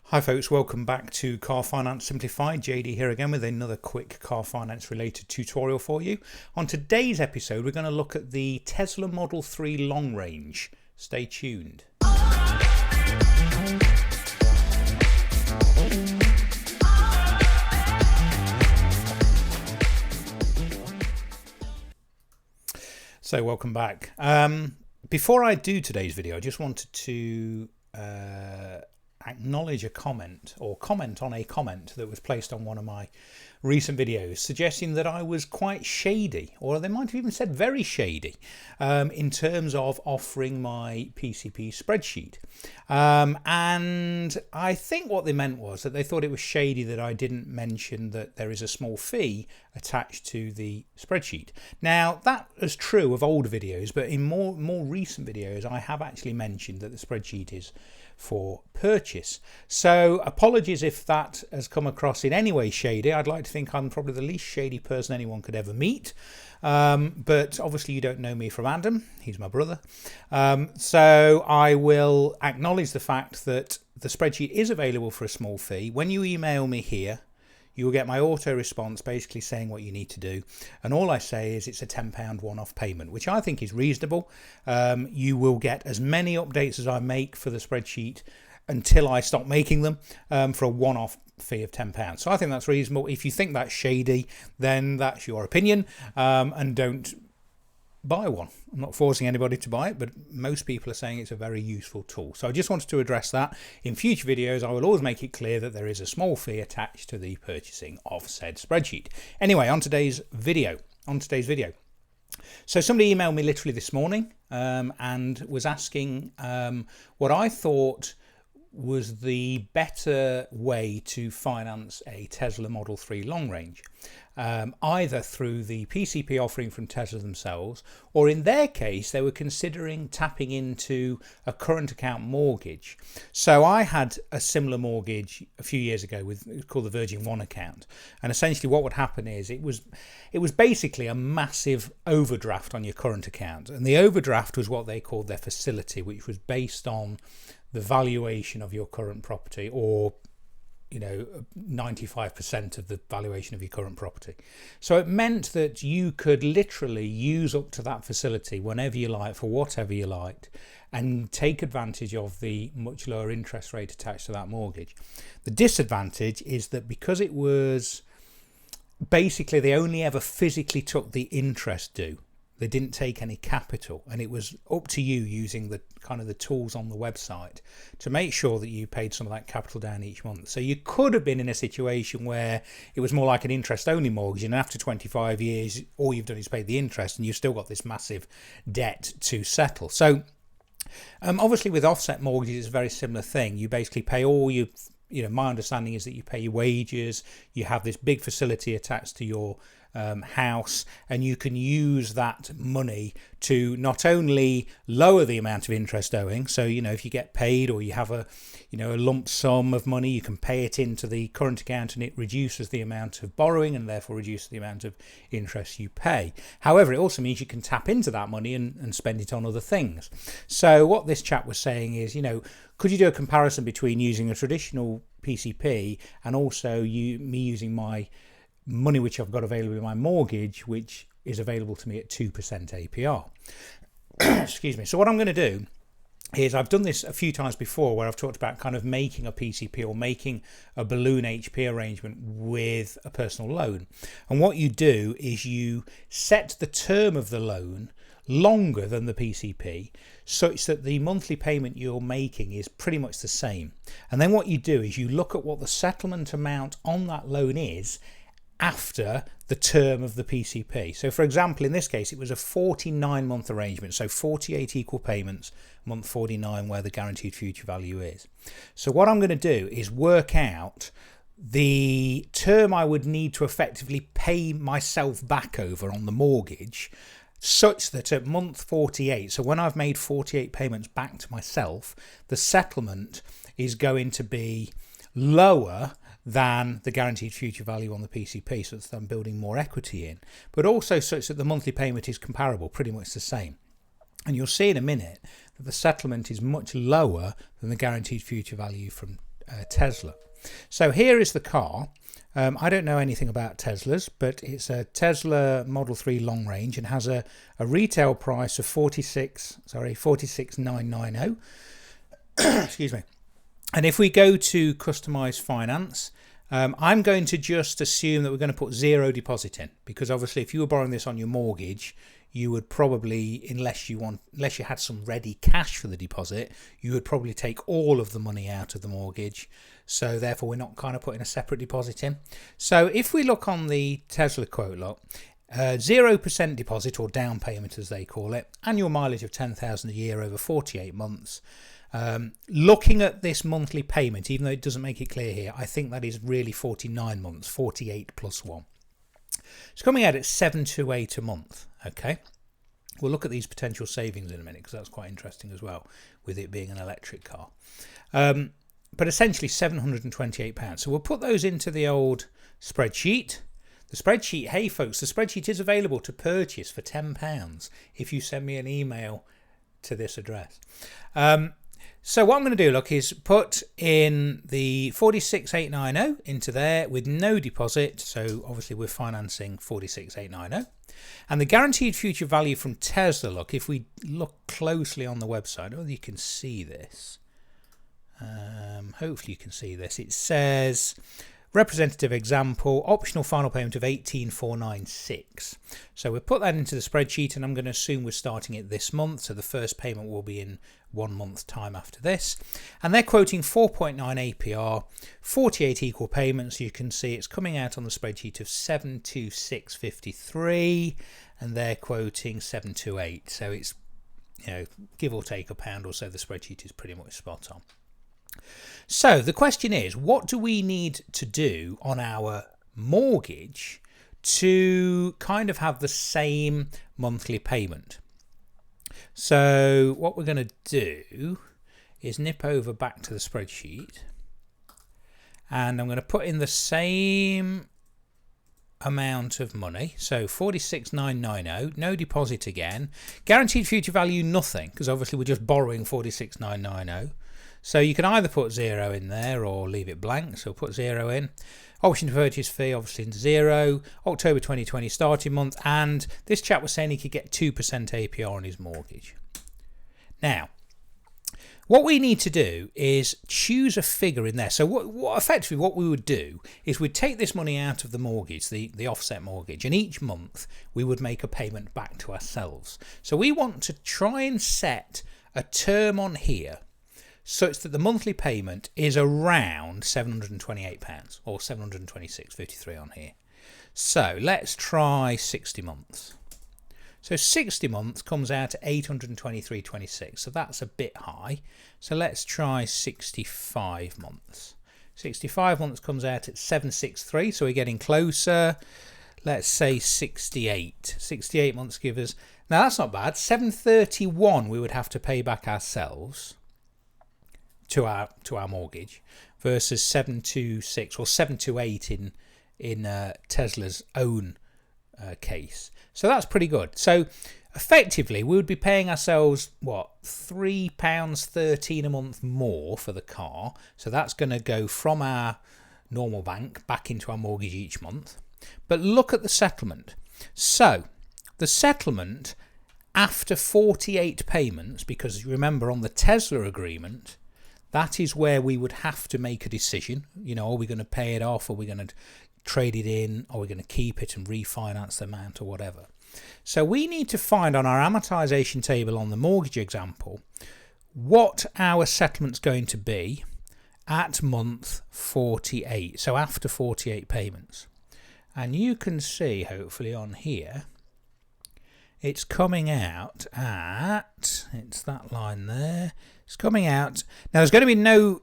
Hi folks, welcome back to Car Finance Simplified. JD here again with another quick car finance related tutorial for you. On today's episode we're going to look at the Tesla Model 3 long range. Stay tuned. So welcome back. Before I do today's video, I just wanted to acknowledge a comment on a comment that was placed on one of my recent videos suggesting that I was quite shady, or they might have even said very shady, in terms of offering my PCP spreadsheet. And I think what they meant was that they thought it was shady that I didn't mention that there is a small fee attached to the spreadsheet. Now that is true of older videos, but in more recent videos I have actually mentioned that the spreadsheet is for purchase. So apologies if that has come across in any way shady. I'd like to think I'm probably the least shady person anyone could ever meet, but obviously you don't know me from Adam. He's my brother. So I will acknowledge the fact that the spreadsheet is available for a small fee. When you email me here, you will get my auto response basically saying what you need to do, and all I say is it's a £10 one-off payment, which I think is reasonable. You will get as many updates as I make for the spreadsheet until I stop making them, for a one-off fee of £10. So I think that's reasonable. If you think that's shady, then that's your opinion, and don't buy one. I'm not forcing anybody to buy it, but most people are saying it's a very useful tool. So I just wanted to address that. In future videos I will always make it clear that there is a small fee attached to the purchasing of said spreadsheet. Anyway, on today's video. So somebody emailed me literally this morning and was asking what I thought was the better way to finance a Tesla Model 3 long range, either through the PCP offering from Tesla themselves, or in their case they were considering tapping into a current account mortgage. So I had a similar mortgage a few years ago it was called the Virgin One account, and essentially what would happen is it was basically a massive overdraft on your current account, and the overdraft was what they called their facility, which was based on the valuation of your current property, or 95% of the valuation of your current property. So it meant that you could literally use up to that facility whenever you like, for whatever you liked, and take advantage of the much lower interest rate attached to that mortgage. The disadvantage is that because it was basically they only ever physically took the interest due, they didn't take any capital, and it was up to you using the kind of the tools on the website to make sure that you paid some of that capital down each month. So you could have been in a situation where it was more like an interest only mortgage, and after 25 years all you've done is pay the interest and you've still got this massive debt to settle. So obviously with offset mortgages it's a very similar thing. You basically pay all your, my understanding is that you pay your wages, you have this big facility attached to your house, and you can use that money to not only lower the amount of interest owing. So if you get paid, or you have a lump sum of money, you can pay it into the current account and it reduces the amount of borrowing and therefore reduces the amount of interest you pay. However, it also means you can tap into that money and spend it on other things. So what this chap was saying is, could you do a comparison between using a traditional PCP and also me using my money which I've got available in my mortgage, which is available to me at 2% APR. Excuse me. So what I'm going to do is, I've done this a few times before where I've talked about kind of making a PCP or making a balloon HP arrangement with a personal loan. And what you do is you set the term of the loan longer than the PCP, such that the monthly payment you're making is pretty much the same. And then what you do is you look at what the settlement amount on that loan is after the term of the PCP. So for example, in this case it was a 49-month arrangement, so 48 equal payments, month 49 where the guaranteed future value is. So what I'm going to do is work out the term I would need to effectively pay myself back over on the mortgage, such that at month 48, so when I've made 48 payments back to myself, the settlement is going to be lower than the guaranteed future value on the PCP, so that I'm building more equity in, but also such that the monthly payment is comparable, pretty much the same. And you'll see in a minute that the settlement is much lower than the guaranteed future value from Tesla. So here is the car. I don't know anything about Teslas, but it's a Tesla Model 3 long range and has a retail price of 46,990. Excuse me. And if we go to customize finance, I'm going to just assume that we're going to put zero deposit in, because obviously if you were borrowing this on your mortgage, you would probably, unless you had some ready cash for the deposit, you would probably take all of the money out of the mortgage. So therefore we're not kind of putting a separate deposit in. So if we look on the Tesla quote lot, 0% deposit, or down payment as they call it, annual mileage of 10,000 a year over 48 months. Looking at this monthly payment, even though it doesn't make it clear here, I think that is really 49 months, 48 plus 1. It's coming out at 728 a month. Okay, we'll look at these potential savings in a minute, because that's quite interesting as well, with it being an electric car. But essentially £728. So we'll put those into the old spreadsheet. The spreadsheet, hey folks, the spreadsheet is available to purchase for £10 if you send me an email to this address. So what I'm going to do, look, is put in the 46,890 into there with no deposit. So obviously we're financing 46,890. And the guaranteed future value from Tesla, look, if we look closely on the website, I don't know whether you can see this. Hopefully you can see this. It says representative example, optional final payment of 18,496. So we'll put that into the spreadsheet, and I'm going to assume we're starting it this month. So the first payment will be in 1 month's time after this. And they're quoting 4.9 APR, 48 equal payments. You can see it's coming out on the spreadsheet of 726.53, and they're quoting 728. So it's, give or take £1 or so, the spreadsheet is pretty much spot on. So the question is, what do we need to do on our mortgage to kind of have the same monthly payment? So what we're going to do is nip over back to the spreadsheet, and I'm going to put in the same amount of money. So 46,990, no deposit again. Guaranteed future value, nothing, because obviously we're just borrowing 46,990. So you can either put 0 in there or leave it blank. So put 0 in. Option to purchase fee, obviously, into 0. October 2020 starting month. And this chap was saying he could get 2% APR on his mortgage. Now, what we need to do is choose a figure in there. So what effectively what we would do is we'd take this money out of the mortgage, the offset mortgage, and each month we would make a payment back to ourselves. So we want to try and set a term on here such that the monthly payment is around £728 or 726.53 on here. So let's try 60 months. So 60 months comes out at 823.26, so that's a bit high. So let's try 65 months. 65 months comes out at 763, so we're getting closer. Let's say 68. 68 months give us, now that's not bad, 731 we would have to pay back ourselves to our mortgage, versus 726 or 728 in Tesla's own case. So that's pretty good. So effectively we would be paying ourselves £3.13 a month more for the car. So that's going to go from our normal bank back into our mortgage each month. But look at the settlement. So the settlement after 48 payments, because remember on the Tesla agreement, that is where we would have to make a decision. Are we going to pay it off? Are we going to trade it in? Are we going to keep it and refinance the amount or whatever? So we need to find on our amortization table on the mortgage example what our settlement's going to be at month 48. So after 48 payments. And you can see hopefully on here it's coming out at, it's that line there, it's coming out, now there's going to be no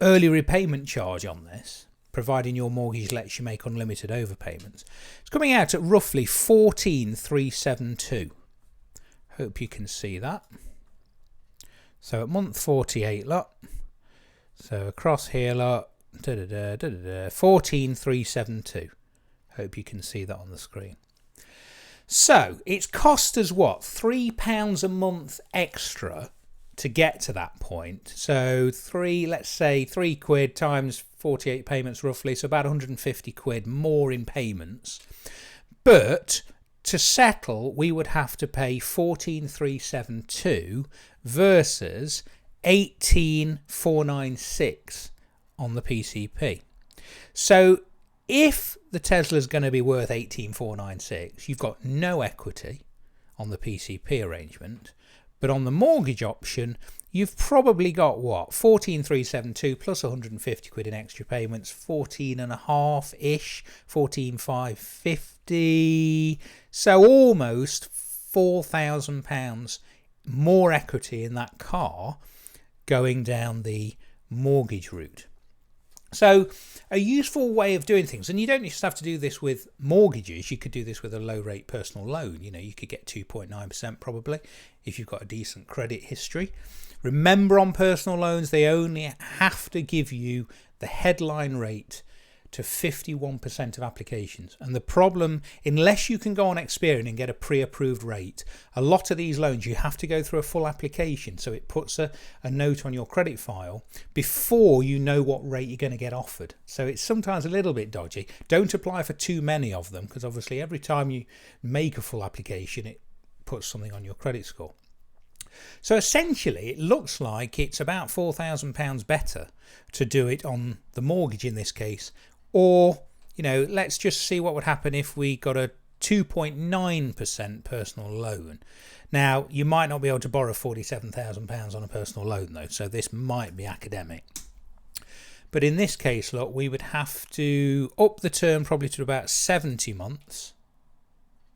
early repayment charge on this, providing your mortgage lets you make unlimited overpayments. It's coming out at roughly 14,372. Hope you can see that. So at month 48 lot, so across here lot, 14,372. Hope you can see that on the screen. So it's cost us what, £3 a month extra to get to that point. So let's say £3 times 48 payments roughly, so about 150 quid more in payments. But to settle, we would have to pay 14,372 versus 18,496 on the PCP. So if the Tesla's going to be worth 18,496, you've got no equity on the PCP arrangement. But on the mortgage option, you've probably got what? 14,372 plus 150 quid in extra payments, 14.5-ish, 14,550. So almost £4,000 more equity in that car going down the mortgage route. So a useful way of doing things, and you don't just have to do this with mortgages, you could do this with a low rate personal loan. You know, you could get 2.9% probably if you've got a decent credit history. Remember, on personal loans, they only have to give you the headline rate to 51% of applications. And the problem, unless you can go on Experian and get a pre-approved rate, a lot of these loans you have to go through a full application, so it puts a note on your credit file before you know what rate you're going to get offered. So it's sometimes a little bit dodgy. Don't apply for too many of them, because obviously every time you make a full application it puts something on your credit score. So essentially it looks like it's about £4,000 better to do it on the mortgage in this case. Or, you know, let's just see what would happen if we got a 2.9% personal loan. Now, you might not be able to borrow £47,000 on a personal loan though, so this might be academic. But in this case, look, we would have to up the term probably to about 70 months.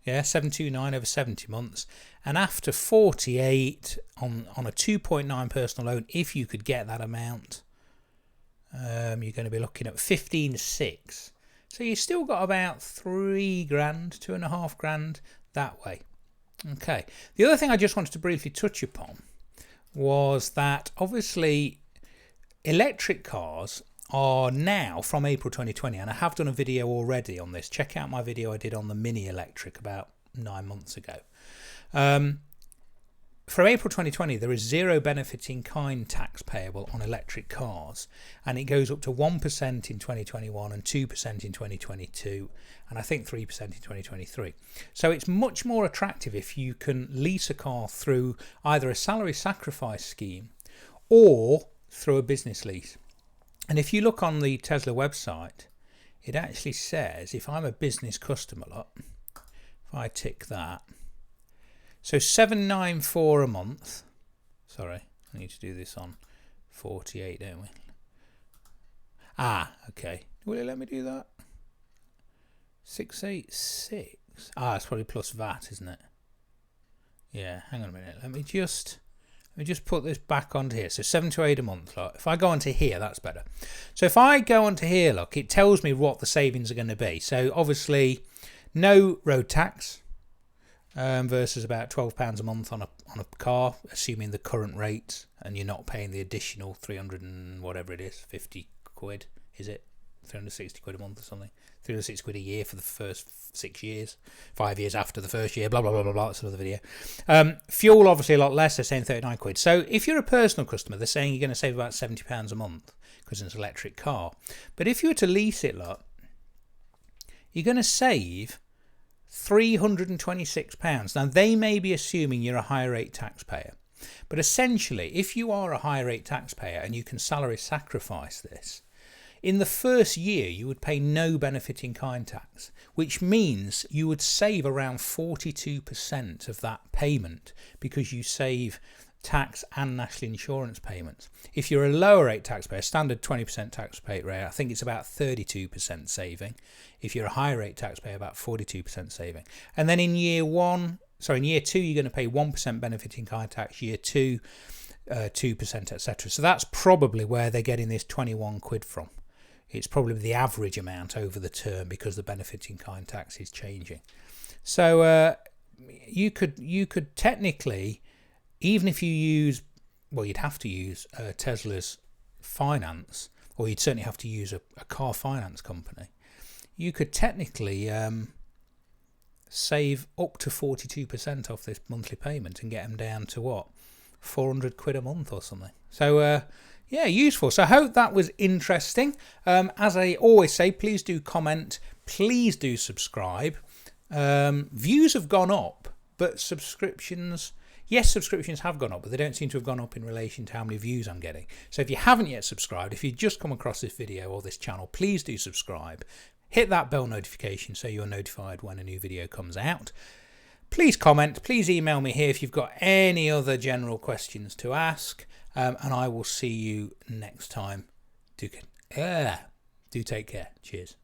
Yeah, 729 over 70 months. And after 48 on a 2.9 personal loan, if you could get that amount, you're going to be looking at 15,600. So you've still got about £3,000, £2,500 that way. Okay. The other thing I just wanted to briefly touch upon was that obviously electric cars are now from April 2020, and I have done a video already on this. Check out my video I did on the Mini Electric about 9 months ago. From April 2020, there is zero benefit in kind tax payable on electric cars, and it goes up to 1% in 2021 and 2% in 2022, and I think 3% in 2023. So it's much more attractive if you can lease a car through either a salary sacrifice scheme or through a business lease. And if you look on the Tesla website, it actually says, if I'm a business customer, look, if I tick that, so $794 a month. Sorry, I need to do this on 48, don't we? Ah, okay. Will it let me do that? 686. Ah, it's probably plus VAT, isn't it? Yeah, hang on a minute. Let me just put this back onto here. So 728 a month. Look. If I go onto here, that's better. So if I go onto here, look, it tells me what the savings are going to be. So obviously, no road tax. Versus about £12 a month on a car, assuming the current rate, and you're not paying the additional 300 and whatever it is, 50 quid, is it? 360 quid a month or something. 360 quid a year for the first 6 years, 5 years after the first year, blah, blah, blah, blah, blah. That's another video. Fuel, obviously, a lot less. They're saying 39 quid. So if you're a personal customer, they're saying you're going to save about £70 a month because it's an electric car. But if you were to lease it, look, you're going to save £326. Now, they may be assuming you're a higher rate taxpayer, but essentially, if you are a higher rate taxpayer and you can salary sacrifice this, in the first year you would pay no benefit in kind tax, which means you would save around 42% of that payment because you save tax and national insurance payments. If you're a lower rate taxpayer, standard 20% tax rate, I think it's about 32% saving. If you're a higher rate taxpayer, about 42% saving. And then in year two, you're going to pay 1% benefit in kind tax, year two, 2%, etc. So that's probably where they're getting this 21 quid from. It's probably the average amount over the term because the benefit in kind tax is changing. So you could technically, even if you use, well, you'd have to use Tesla's finance, or you'd certainly have to use a car finance company. You could technically save up to 42% off this monthly payment and get them down to what? £400 a month or something. So yeah, useful. So I hope that was interesting. As I always say, please do comment, please do subscribe. Views have gone up, but subscriptions, yes, subscriptions have gone up, but they don't seem to have gone up in relation to how many views I'm getting. So if you haven't yet subscribed, if you just come across this video or this channel, please do subscribe. Hit that bell notification so you're notified when a new video comes out. Please comment, please email me here if you've got any other general questions to ask, and I will see you next time. Do take care. Cheers.